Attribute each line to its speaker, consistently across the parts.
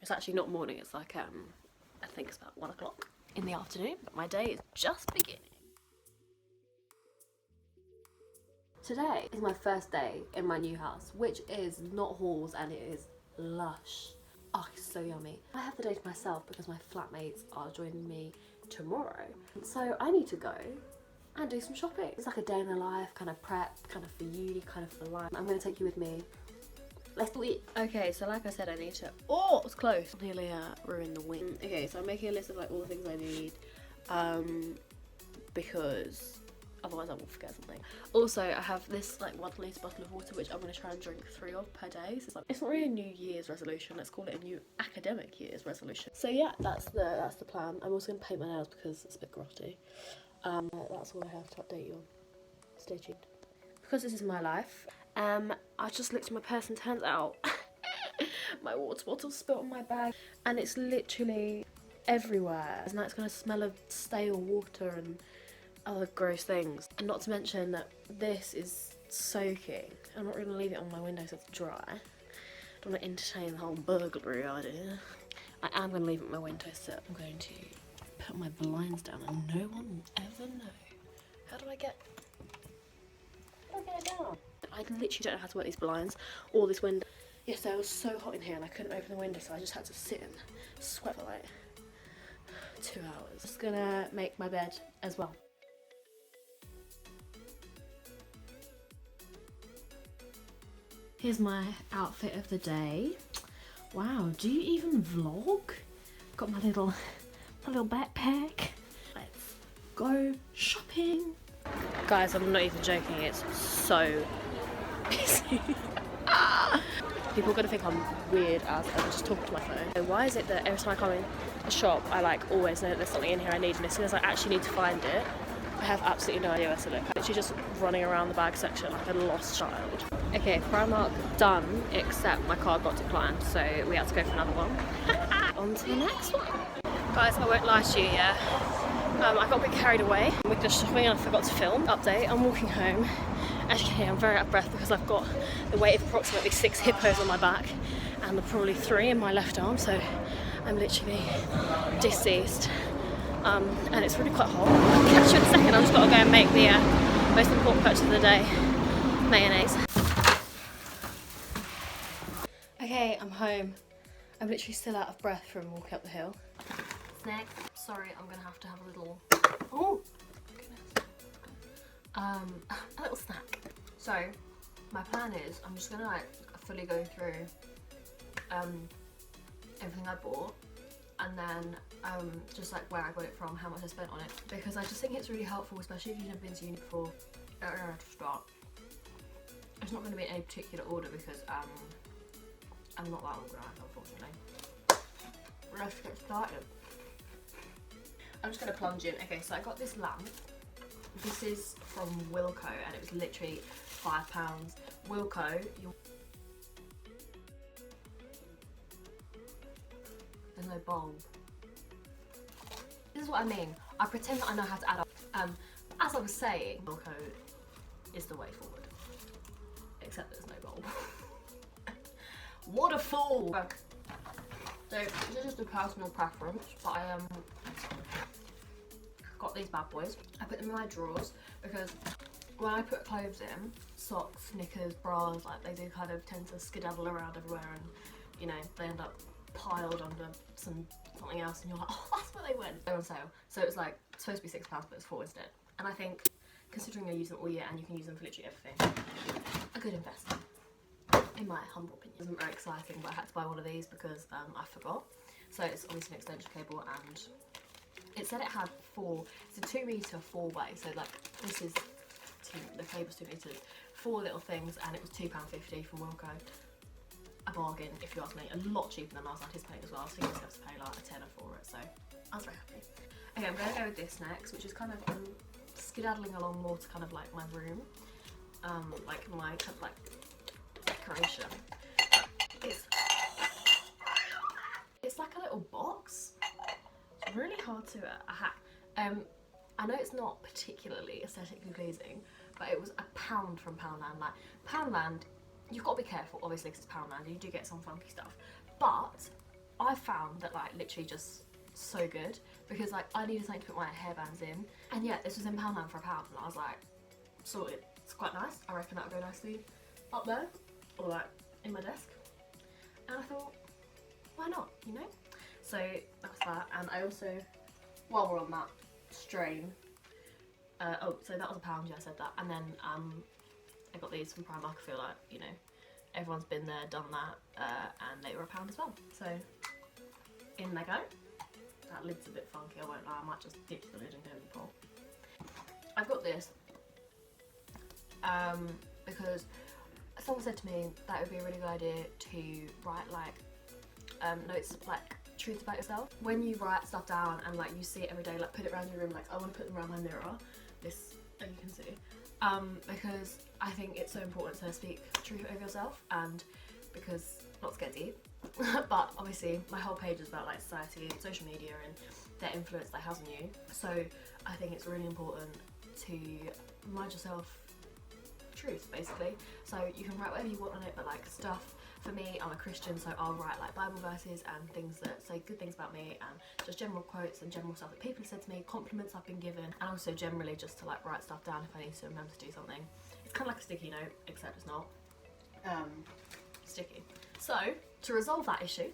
Speaker 1: It's actually not morning, it's like I think it's about 1 o'clock in the afternoon, but my day is just beginning. Today is my first day in my new house, which is not halls and it is lush. Oh, it's so yummy. I have the day to myself because my flatmates are joining me tomorrow. So I need to go and do some shopping. It's like a day in the life, kind of prep, kind of for uni, kind of for life. I'm going to take you with me. Let's do it. Okay, so like I said, I need to... Oh, it was close. Nearly ruined the wing. Okay, so I'm making a list of like all the things I need because otherwise I will forget something. Also, I have this like 1 litre bottle of water which I'm going to try and drink 3 of per day. So it's not really a New Year's resolution. Let's call it a new academic year's resolution. So yeah, that's the plan. I'm also going to paint my nails because it's a bit grotty. That's all I have to update you on. Stay tuned. Because this is my life, I just looked in my purse and turns out my water bottle spilt on my bag and it's literally everywhere. And that's going to smell of stale water and other gross things. And not to mention that this is soaking. I'm not going to leave it on my window so it's dry. Don't want to entertain the whole burglary idea. I am going to leave it on my window so I'm going to put my blinds down and no one will ever know. How do I get it down? I literally don't know how to work these blinds or this window. Yesterday it was so hot in here and I couldn't open the window, so I just had to sit and sweat for like 2 hours. Just gonna make my bed as well. Here's my outfit of the day. Wow, do you even vlog? Got my little backpack. Let's go shopping. Guys, I'm not even joking, it's so busy. People are gonna think I'm weird as I'm just talking to my phone. So why is it that every time I come in a shop, I like always know that there's something in here I need, and as soon as I actually need to find it, I have absolutely no idea where to look. I'm literally just running around the bag section like a lost child. Okay, Primark done, except my card got declined, so we had to go for another one. On to the next one. Guys, I won't lie to you, yeah. I got a bit carried away with the shopping and I forgot to film. Update, I'm walking home. As you can hear, I'm very out of breath because I've got the weight of approximately 6 hippos on my back and probably 3 in my left arm, so I'm literally deceased. And it's really quite hot. I'll catch you in a second. I've just got to go and make the most important purchase of the day, mayonnaise. Okay, I'm home. I'm literally still out of breath from walking up the hill. Snack. Sorry, I'm gonna have to have a little. Oh, goodness. A little snack. So, my plan is I'm just gonna like fully go through everything I bought, and then just like where I got it from, how much I spent on it, because I just think it's really helpful, especially if you've never been to uni before. I don't know where to start. It's not going to be in any particular order because I'm not that organised, unfortunately. Let's get started. I'm just going to plunge in. Okay, so I got this lamp. This is from Wilko and it was literally £5. Wilko, there's no bulb. This is what I mean. I pretend that I know how to add up. As I was saying, Wilko is the way forward. Except there's no bulb. What a fool! So this is just a personal preference, but I got these bad boys. I put them in my drawers because when I put clothes in, socks, knickers, bras, like they do kind of tend to skedaddle around everywhere, and you know they end up piled under something else, and you're like, oh, that's where they went. They're on sale, so it's like supposed to be £6, but it's £4 instead. And I think, considering I use them all year and you can use them for literally everything, a good investment, in my humble opinion. It wasn't very exciting, but I had to buy one of these because I forgot. So it's obviously an extension cable, and it said it had it's a 2 metre 4-way, so like this is the cable's 2 metres, 4 little things, and it was £2.50 from Wilko. A bargain, if you ask me. A lot cheaper than I was anticipating as well. I was thinking I was going to pay like a tenner for it, so I was very happy. Okay, I'm going to go with this next, which is kind of skedaddling along more to kind of like my room, like my kind of like decoration. It's like a little box. It's really hard to hack. I know it's not particularly aesthetically pleasing, but it was £1 from Poundland. Like Poundland, you've got to be careful, obviously, because it's Poundland, and you do get some funky stuff. But I found that like literally just so good, because like I needed something to put my hairbands in, and yeah, this was in Poundland for £1, and I was like, sorted. It's quite nice. I reckon that would go nicely up there, or like in my desk. And I thought, why not, you know? So that's that. And I also, while we're on that strain, oh, so that was £1, yeah, I said that. And then I got these from Primark. I feel like, you know, everyone's been there, done that, and they were £1 as well. So in they go. That lid's a bit funky, I won't lie. I might just dip the lid and go in the pot. I've got this because someone said to me that it would be a really good idea to write like notes, like truths about yourself. When you write stuff down and like you see it every day, like put it around your room, like I want to put them around my mirror, this, as you can see, because I think it's so important to speak truth over yourself, and because, not to get deep, but obviously my whole page is about like society and social media and their influence that has on you, so I think it's really important to remind yourself truth, basically. So you can write whatever you want on it, but like stuff, for me, I'm a Christian, so I'll write like Bible verses and things that say good things about me, and just general quotes and general stuff that people have said to me, compliments I've been given, and also generally just to like write stuff down if I need to remember to do something. It's kind of like a sticky note, except it's not sticky. So to resolve that issue,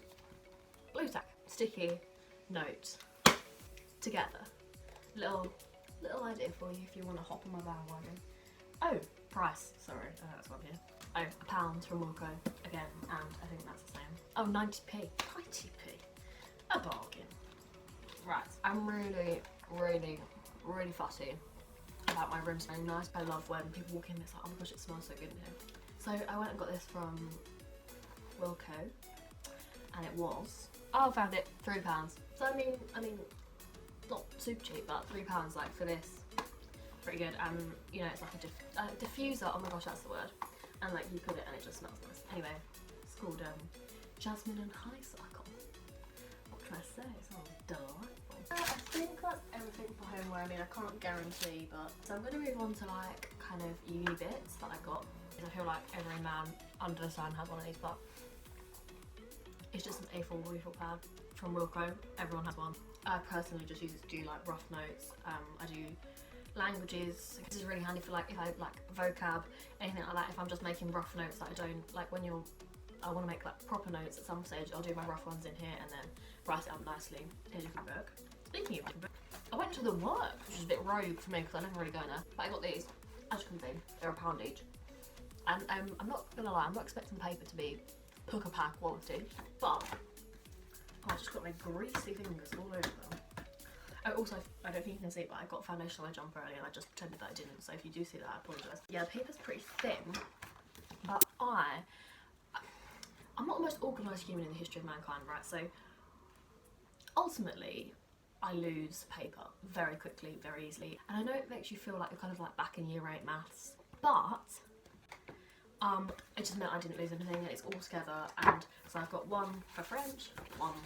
Speaker 1: blue tack, sticky note together. Little idea for you if you want to hop on my bandwagon. Oh, price, sorry, that's one here. Oh, £1 from Wilco again, and I think that's the same. Oh, 90p, 90p, a bargain. Right, I'm really fussy about my room smelling nice. I love when people walk in and it's like, oh my gosh, it smells so good in here. So I went and got this from Wilco, and it was, oh, I found it, £3. So I mean, not super cheap, but £3 like for this, pretty good. And you know, it's like a diffuser. Oh my gosh, that's the word. And like you put it and it just smells nice. Anyway, it's called Jasmine and Honeysuckle. What can I say? It smells delightful. I think that's everything for homeware. I mean, I can't guarantee, but so I'm going to move on to like kind of uni bits that I got. I feel like every man under the sun has one of these, but it's just an A4 refill pad from Wilco. Everyone has one. I personally just use it to do like rough notes. I do languages. This is really handy for like if I like vocab, anything like that. If I'm just making rough notes that I don't like, when I want to make like proper notes at some stage, I'll do my rough ones in here and then write it up nicely in a different book. Speaking of different book, I went to the work, which is a bit rogue for me because I never really go in there. But I got these, as you can see, they're £1 each. And I'm not gonna lie, I'm not expecting the paper to be Pooker Pack quality, but I just got my greasy fingers all over them. Oh, also, I don't think you can see it, but I got foundation on my jumper earlier and I just pretended that I didn't, so if you do see that, I apologise. Yeah, the paper's pretty thin, but I'm not the most organised human in the history of mankind, right? So ultimately, I lose paper very quickly, very easily. And I know it makes you feel like you're kind of like back in year 8 maths, but it just meant I didn't lose anything, and it's all together. And so I've got one for French, one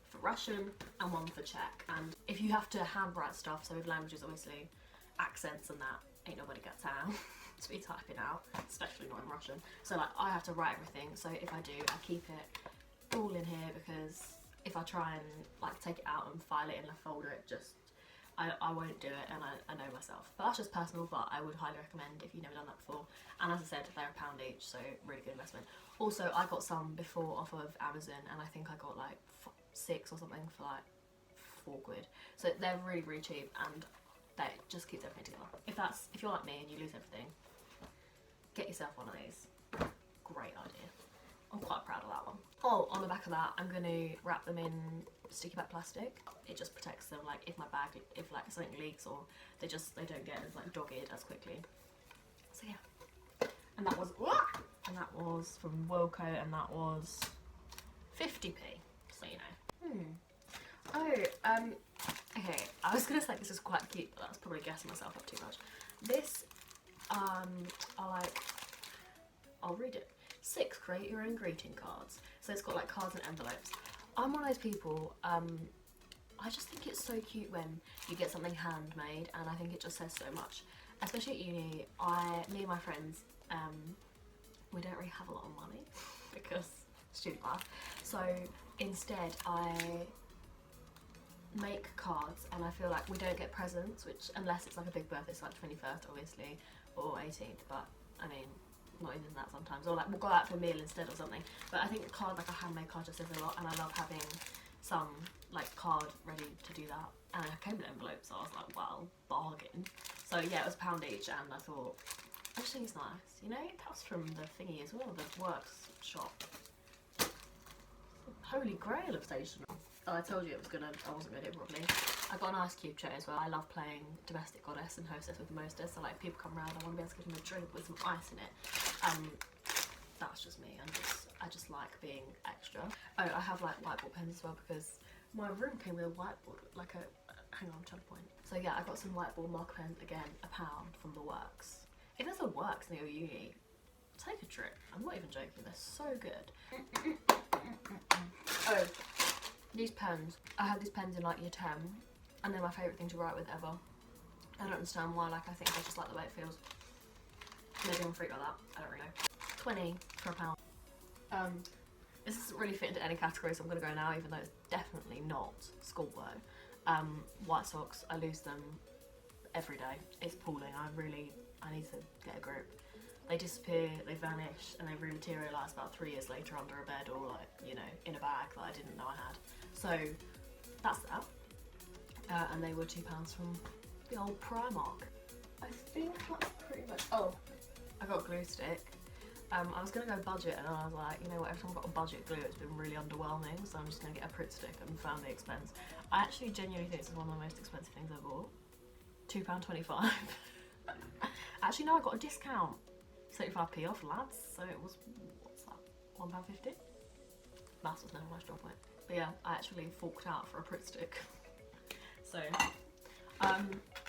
Speaker 1: for Russian, and one for Czech. And if you have to handwrite stuff, so with languages obviously, accents and that, ain't nobody got time to be typing out, especially not in Russian. So like I have to write everything, so if I do, I keep it all in here, because if I try and like take it out and file it in a folder, it just, I won't do it, and I know myself. But that's just personal, but I would highly recommend if you've never done that before. And as I said, they're £1 each, so really good investment. Also, I got some before off of Amazon, and I think I got like 6 or something for like £4. So they're really, really cheap, and they just keeps everything together. If you're like me and you lose everything, get yourself one of these. Great idea. I'm quite proud of that one. Oh, on the back of that, I'm going to wrap them in sticky back plastic. It just protects them, like if my bag, if like something leaks, or they don't get as like dogged as quickly. So yeah, and that was from Wilco, and that was 50p. So you know. Oh, okay. I was gonna say this is quite cute, but that's probably gassing myself up too much. This, I'll read it. 6, create your own greeting cards. So it's got like cards and envelopes. I'm one of those people, I just think it's so cute when you get something handmade, and I think it just says so much. Especially at uni, me and my friends, we don't really have a lot of money because student life. So instead I make cards, and I feel like we don't get presents, which unless it's like a big birthday, it's like 21st obviously, or 18th, but I mean not even that sometimes, or like we'll go out for a meal instead or something. But I think a card, like a handmade card, just says a lot, and I love having some like card ready to do that. And it came in an envelope, so I was like, wow, bargain. So yeah, it was £1 each, and I thought, I just think it's nice, you know. That's from the thingy as well, the works shop. Holy grail of stationery. Oh, I told you I wasn't gonna do it properly. I got an ice cube tray as well. I love playing domestic goddess and hostess with the mostess. So like people come around, I want to be able to give them a drink with some ice in it. That's just me. I just like being extra. Oh, I have like whiteboard pens as well, because my room came with a whiteboard, like a, hang on, I'm trying to point. So yeah, I got some whiteboard marker pens, again, £1 from the works. If there's a works near uni, take a trip. I'm not even joking, they're so good. Oh, these pens. I had these pens in like year 10, and they're my favourite thing to write with ever. I don't understand why, like I think I just like the way it feels. Maybe I'm a freak like that, I don't really know. 20 for £1. This doesn't really fit into any category, so I'm going to go now, even though it's definitely not schoolwork. White socks, I lose them every day. It's appalling. I need to get a grip. They disappear, they vanish, and they rematerialise about 3 years later under a bed, or like, you know, in a bag that I didn't know I had. So that's that. And they were £2 from the old Primark. I think that's pretty much. Oh, I got a glue stick. I was going to go budget, and I was like, you know what, every time I've got a budget glue it's been really underwhelming, so I'm just going to get a Pritt stick and found the expense. I actually genuinely think this is one of the most expensive things I bought. £2.25. Actually no, I got a discount. 75p off, lads, so it was, what's that, £1.50? Maths was never my strong point. But yeah, I actually forked out for a Pritt stick. So,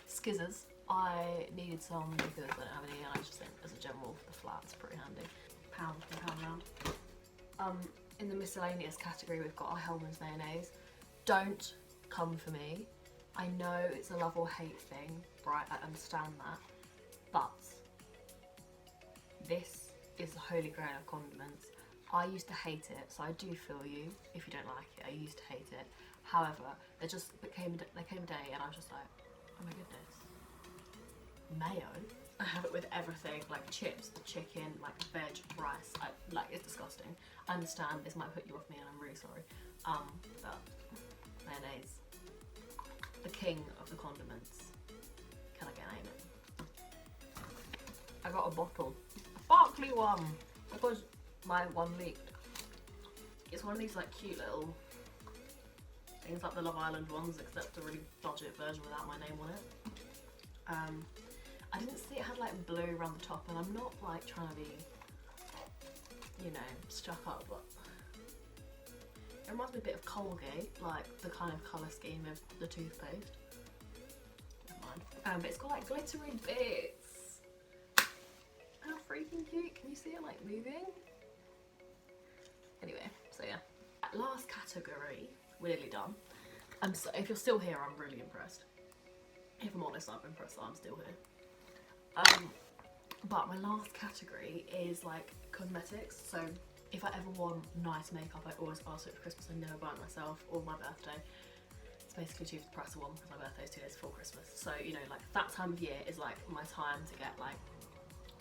Speaker 1: skizzers. I needed some because I don't have any, and I just think as a general for the flat it's pretty handy. Pound round. In the miscellaneous category we've got our Hellmann's mayonnaise. Don't come for me. I know it's a love or hate thing, right, I understand that, but this is the holy grail of condiments. I used to hate it, so I do feel you if you don't like it. I used to hate it. However, there came a day and I was just like, oh my goodness. Mayo? I have it with everything, like chips, chicken, like veg, rice. Like, it's disgusting. I understand this might put you off me, and I'm really sorry. But mayonnaise, the king of the condiments. Can I get an amen? I got a bottle, a sparkly one, because my one leaked. It's one of these like cute little things, like the Love Island ones, except a really budget version without my name on it. I didn't see it had like blue around the top, and I'm not like trying to be, you know, stuck up, but it reminds me a bit of Colgate, like the kind of colour scheme of the toothpaste. Never mind. But it's got like glittery bits. How freaking cute! Can you see it like moving? Anyway, so yeah. Last category, we're nearly done. So if you're still here, I'm really impressed. If I'm honest, I'm impressed that I'm still here. But my last category is like cosmetics. So if I ever want nice makeup, I always ask it for Christmas. I never buy it myself, or my birthday. It's basically two for the price of one, because my birthday is 2 days before Christmas. So, you know, like that time of year is like my time to get like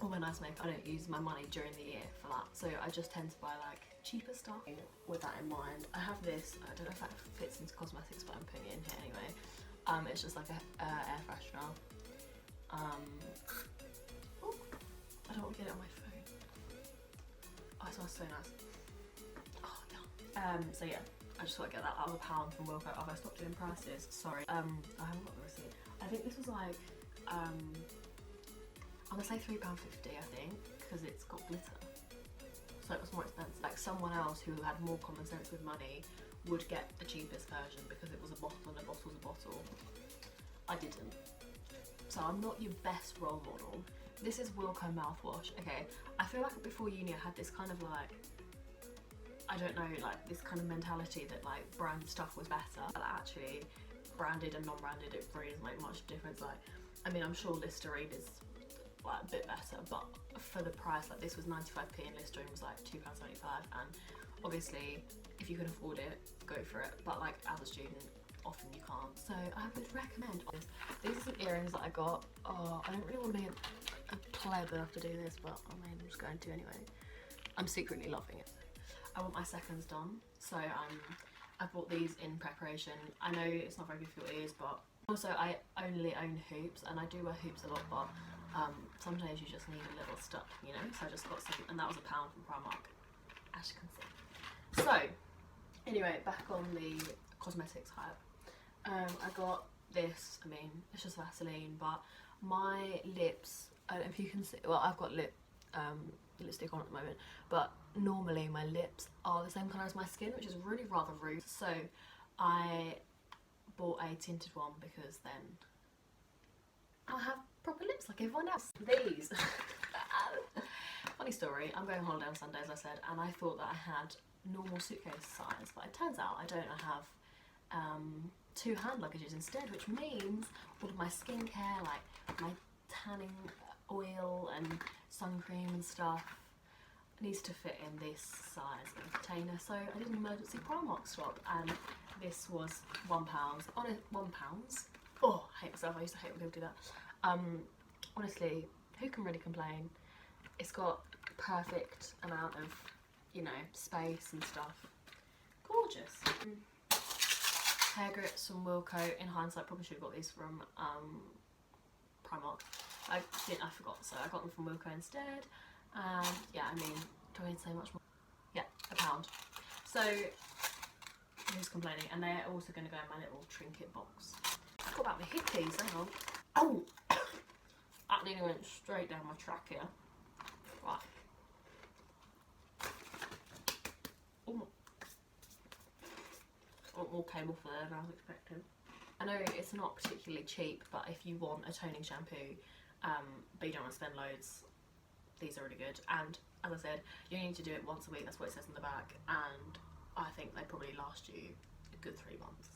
Speaker 1: all my nice makeup. I don't use my money during the year for that, so I just tend to buy like cheaper stuff. With that in mind, I have this, I don't know if that fits into cosmetics, but I'm putting it in here anyway. It's just like a air freshener. Oh, I don't want to get it on my phone. Oh, it smells so nice. Oh, yeah. So yeah, I just want to get that out of £1 from Wilko. Have I stopped doing prices? Sorry. I haven't got the receipt. I think this was like, I'm gonna say £3.50, I think, because it's got glitter. So it was more expensive. Like someone else who had more common sense with money would get the cheapest version because it was a bottle and a bottle's a bottle. I didn't. So I'm not your best role model. This is Wilko mouthwash. Okay, I feel like before uni I had this kind of like, I don't know, like this kind of mentality that like brand stuff was better. But actually, branded and non-branded, it really doesn't make much difference. Like, I mean, I'm sure Listerine is like a bit better, but for the price, like this was 95p and Listerine was like £2.75, and Obviously, if you can afford it, go for it. But like as a student, often you can't. So I would recommend this. These are some earrings that I got. Oh, I don't really want to be a pleb enough to do this, but I mean, I'm just going to anyway. I'm secretly loving it. I want my seconds done, so I bought these in preparation. I know it's not very good for your ears, but also I only own hoops, and I do wear hoops a lot, but sometimes you just need a little stuff, you know. So I just got some, and that was £1 from Primark, as you can see. So anyway, back on the cosmetics hype. I got this. I mean, it's just Vaseline, but my lips. I don't know if you can see. Well, I've got lipstick on at the moment, but normally my lips are the same colour as my skin, which is really rather rude. So I bought a tinted one because then I'll have proper lips like everyone else. These. Funny story, I'm going on holiday on Sunday, as I said, and I thought that I had normal suitcase size, but it turns out I don't. I have 2 hand luggages instead, which means all of my skincare, like my tanning oil and sun cream and stuff, needs to fit in this size of container. So I did an emergency Primark swap, and this was £1. £1. Oh, I hate myself. I used to hate when people do that. Honestly, who can really complain? It's got perfect amount of, you know, space and stuff. Gorgeous. Hair grips from Wilco. In hindsight, probably should have got these from Primark. I forgot, so I got them from Wilco instead. Yeah, I mean, do I need to say much more? Yeah, £1. So who's complaining? And they're also going to go in my little trinket box. I forgot about the hippies. Hang on. Oh, that nearly went straight down my trachea. Right. Oh. All came off there than I was expecting. I know it's not particularly cheap, but if you want a toning shampoo, but you don't want to spend loads, these are really good. And as I said, you need to do it once a week. That's what it says in the back, and I think they probably last you a good 3 months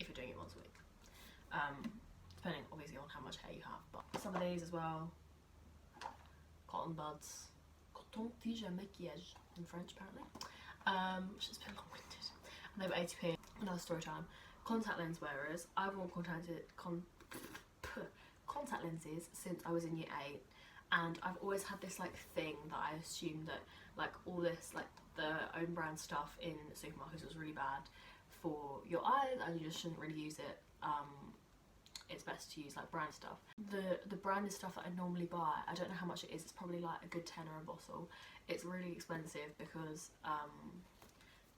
Speaker 1: if you're doing it once a week. Depending obviously on how much hair you have. But some of these as well. Cotton buds. Coton tige à maquillage in French apparently. Which is a bit long-winded. And they were 80p. Another story time. Contact lens wearers. I've worn contact lenses since I was in year 8, and I've always had this like thing that I assumed that like all this like the own brand stuff in supermarkets was really bad for your eyes and you just shouldn't really use it. It's best to use like brand stuff. The branded stuff that I normally buy, I don't know how much it is. It's probably like a good tenner a bottle. It's really expensive because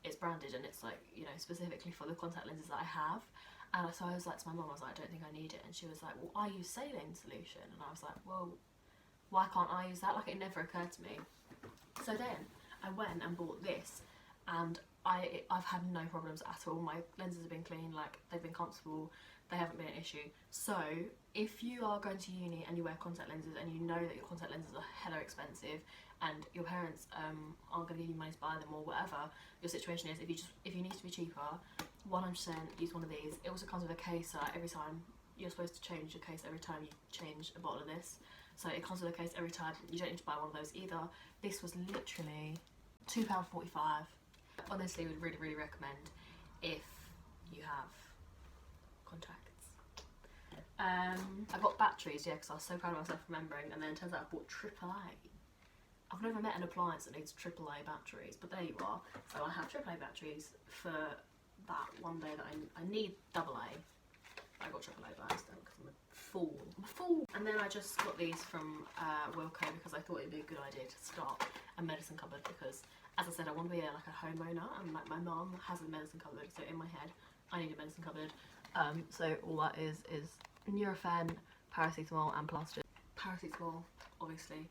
Speaker 1: it's branded and it's like, you know, specifically for the contact lenses that I have. And so I was like to my mum, I was like, I don't think I need it. And she was like, well, I use saline solution. And I was like, well, why can't I use that? Like, it never occurred to me. So then I went and bought this, and I've had no problems at all. My lenses have been clean, like they've been comfortable, they haven't been an issue. So if you are going to uni and you wear contact lenses and you know that your contact lenses are hella expensive and your parents aren't going to give you money to buy them or whatever your situation is, if you need to be cheaper, 100% use one of these. It also comes with a case, so every time you're supposed to change your case every time you change a bottle of this. So it comes with a case every time. You don't need to buy one of those either. This was literally £2.45. Honestly, would really, really recommend if you have contacts. I got batteries, yeah, because I was so proud of myself remembering, and then it turns out I bought AAA. I've never met an appliance that needs AAA batteries, but there you are. So I have AAA batteries for that one day that I need AA. I got AAA by accident because I'm a fool. I'm a fool! And then I just got these from Wilco because I thought it would be a good idea to start a medicine cupboard because, as I said, I want to be like a homeowner, and like my mum has a medicine cupboard, so in my head I need a medicine cupboard. So all that is Nurofen, paracetamol and plaster. Paracetamol, obviously,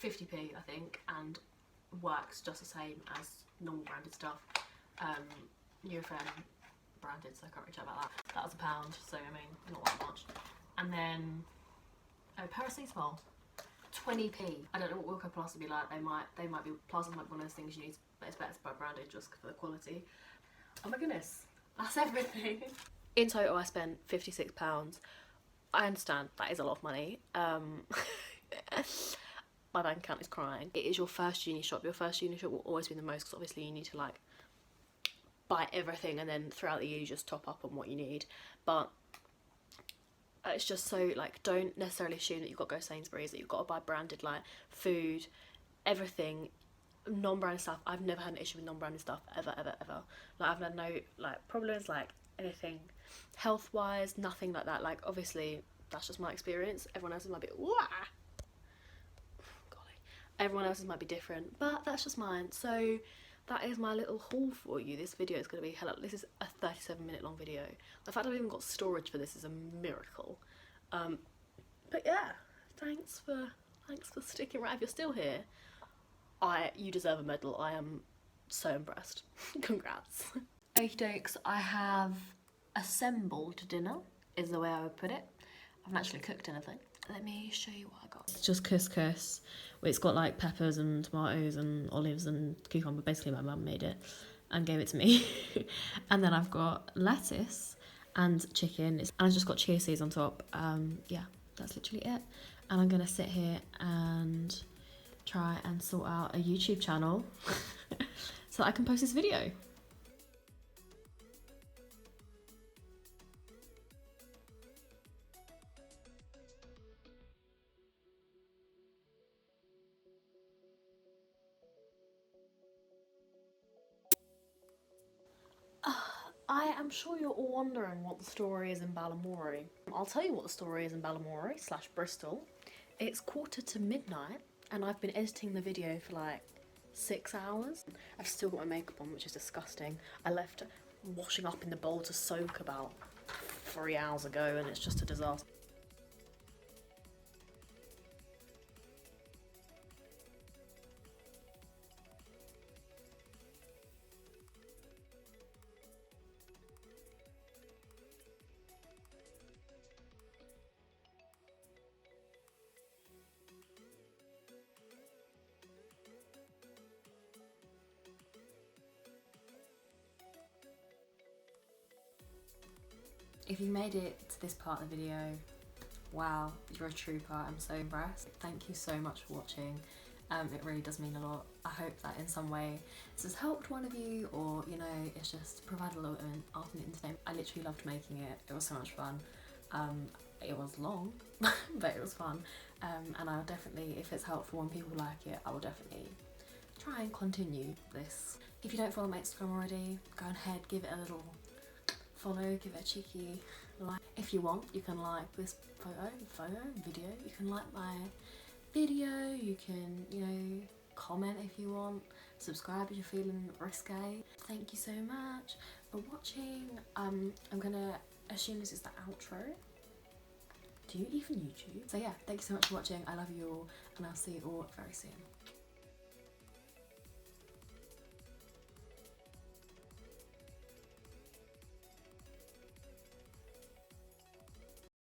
Speaker 1: 50p I think, and works just the same as normal branded stuff. Nurofen branded, so I can't really tell about that. That was £1, so I mean, not that much. And then, paracetamol, 20p. I don't know what Wilco plaster would be like. They might be, plaster might be one of those things you need, but it's better to buy branded just for the quality. Oh my goodness, that's everything. In total I spent £56. I understand that is a lot of money. my bank account is crying. It is your first uni shop. Your first uni shop will always be the most, because obviously you need to like buy everything, and then throughout the year you just top up on what you need. But it's just so like, don't necessarily assume that you've got to go Sainsbury's, that you've got to buy branded like food, everything. Non-branded stuff, I've never had an issue with non-branded stuff ever. Like I've had no like problems, like anything health wise, nothing like that. Like obviously that's just my experience, everyone else's might be everyone else's might be different, but that's just mine. So that is my little haul for you. This video is going to be this is a 37-minute long video. The fact I've even got storage for this is a miracle. But yeah, thanks for sticking around. If you're still here, you deserve a medal. I am so impressed. Congrats. Okie dokes, I have assembled dinner, is the way I would put it. I haven't actually cooked anything. Let me show you what I got. It's just couscous. It's got like peppers and tomatoes and olives and cucumber. Basically my mum made it and gave it to me. And then I've got lettuce and chicken. And I've just got chia seeds on top. Yeah, that's literally it. And I'm gonna sit here and try and sort out a YouTube channel so that I can post this video. I am sure you're all wondering what the story is in Balamory. I'll tell you what the story is in Balamory / Bristol. It's 1:45 and I've been editing the video for like 6 hours. I've still got my makeup on, which is disgusting. I left washing up in the bowl to soak about 3 hours ago and it's just a disaster. If you made it to this part of the video, wow, you're a trooper. I'm so impressed. Thank you so much for watching. It really does mean a lot. I hope that in some way this has helped one of you, or you know, it's just provided a little alternate entertainment. I literally loved making it. It was so much fun. It was long, but it was fun. And I'll definitely, if it's helpful and people like it, I will definitely try and continue this. If you don't follow my Instagram already, go ahead, give it a little follow, give it a cheeky like. If you want, you can like this video, you can like my video, you can, you know, comment if you want, subscribe if you're feeling risque. Thank you so much for watching. I'm gonna assume this is the outro. Do you even YouTube? So yeah, thank you so much for watching. I love you all and I'll see you all very soon.